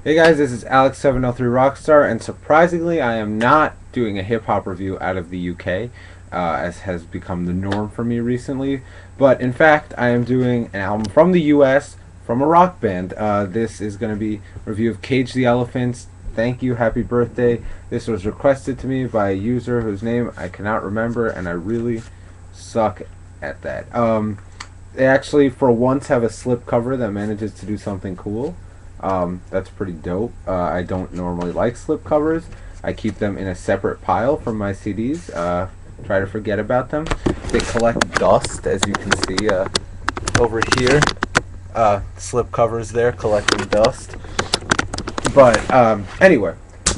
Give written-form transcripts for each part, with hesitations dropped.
Hey guys, this is Alex703 Rockstar, and surprisingly, I am not doing a hip hop review out of the UK, as has become the norm for me recently. But in fact, I am doing an album from the US from a rock band. This is going to be a review of Cage the Elephants. Thank you, happy birthday. This was requested to me by a user whose name I cannot remember, and I really suck at that. They actually, for once, have a slipcover that manages to do something cool. That's pretty dope. I don't normally like slipcovers. I keep them in a separate pile from my CDs. Try to forget about them. They collect dust, as you can see over here. Slipcovers there collecting dust. But anyway,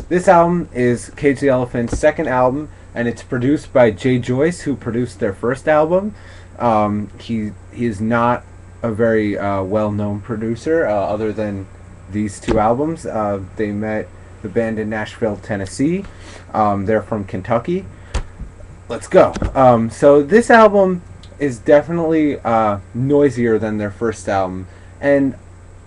this album is Cage the Elephant's second album, and it's produced by Joyce, who produced their first album. He is not a very well-known producer, other than these two albums. They met the band in Nashville, Tennessee. They're from Kentucky. Let's go. So this album is definitely noisier than their first album. And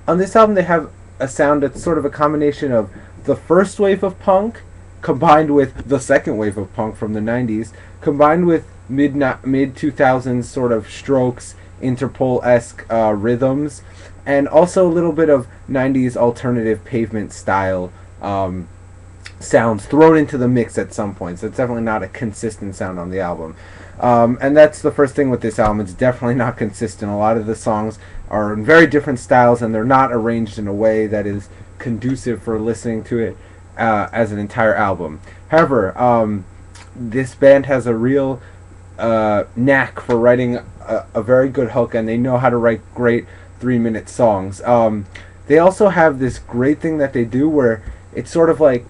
on this album they have a sound that's sort of a combination of the first wave of punk combined with the second wave of punk from the 90s, combined with mid 2000s sort of Strokes, Interpol-esque rhythms, and also a little bit of 90s alternative pavement style sounds thrown into the mix at some points. It's definitely not a consistent sound on the album. And that's the first thing with this album. It's definitely not consistent. A lot of the songs are in very different styles, and they're not arranged in a way that is conducive for listening to it as an entire album. However, this band has a real knack for writing a very good hook, and they know how to write great 3-minute songs. They also have this great thing that they do where it's sort of like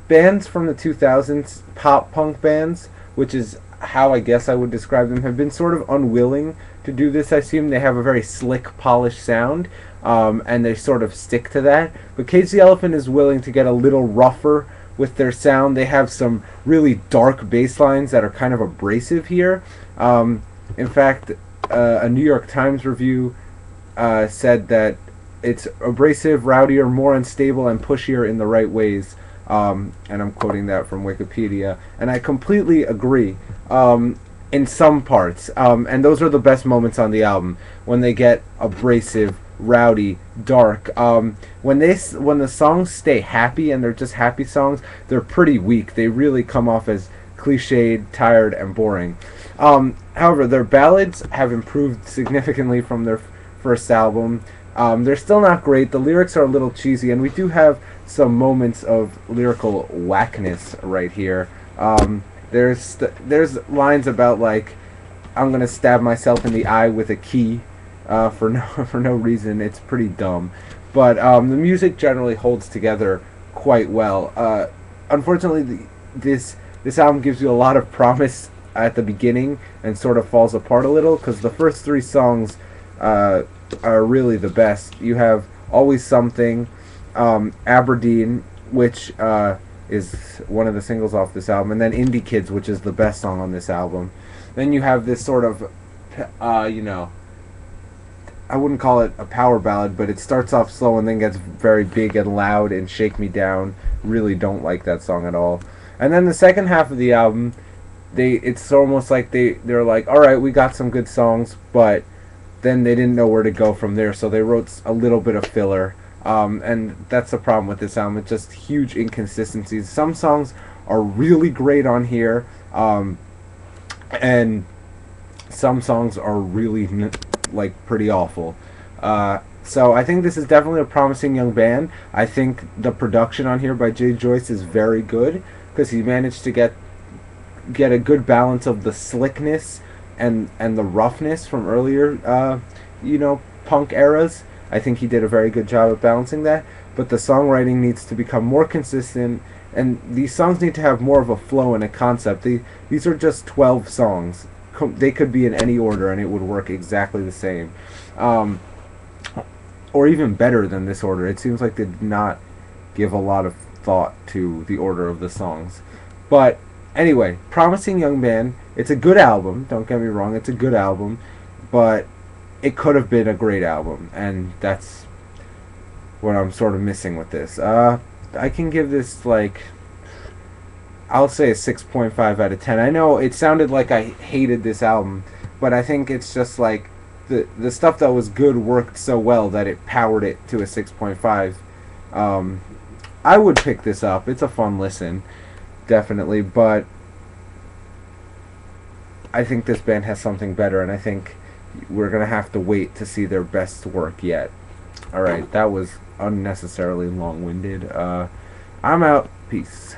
bands from the 2000s, pop punk bands, which is how I guess I would describe them, have been sort of unwilling to do this. I assume they have a very slick, polished sound, and they sort of stick to that. But Cage the Elephant is willing to get a little rougher with their sound. They have some really dark bass lines that are kind of abrasive here. In fact, a New York Times review said that it's abrasive, rowdier, more unstable, and pushier in the right ways. And I'm quoting that from Wikipedia. And I completely agree in some parts. And those are the best moments on the album, when they get abrasive, rowdy, dark. When the songs stay happy and they're just happy songs, they're pretty weak. They really come off as cliched, tired, and boring. However, their ballads have improved significantly from their first album. They're still not great. The lyrics are a little cheesy, and we do have some moments of lyrical whackness right here. There's lines about like, I'm gonna stab myself in the eye with a key for no reason. It's pretty dumb, but the music generally holds together quite well. Unfortunately, this album gives you a lot of promise at the beginning and sort of falls apart a little, because the first 3 songs are really the best. You have Always Something, Aberdeen, which is one of the singles off this album, and then Indie Kids, which is the best song on this album. Then you have this sort of, I wouldn't call it a power ballad, but it starts off slow and then gets very big and loud, and Shake Me Down. Really don't like that song at all. And then the second half of the album, it's almost like they're like, all right, we got some good songs, but then they didn't know where to go from there, so they wrote a little bit of filler. And that's the problem with this album. It's just huge inconsistencies. Some songs are really great on here, and some songs are really pretty awful. So I think this is definitely a promising young band. I think the production on here by Jay Joyce is very good, because he managed to get a good balance of the slickness and the roughness from earlier punk eras. I think he did a very good job of balancing that, but the songwriting needs to become more consistent, and these songs need to have more of a flow and a concept. These are just 12 songs. They could be in any order and it would work exactly the same, or even better than this order. It seems like they did not give a lot of thought to the order of the songs. But anyway, promising young band. It's a good album, don't get me wrong, it's a good album, but it could have been a great album, and that's what I'm sort of missing with this. I can give this like, I'll say a 6.5 out of 10. I know it sounded like I hated this album, but I think it's just like the stuff that was good worked so well that it powered it to a 6.5. I would pick this up. It's a fun listen, definitely, but I think this band has something better, and I think we're going to have to wait to see their best work yet. Alright, that was unnecessarily long-winded. I'm out. Peace.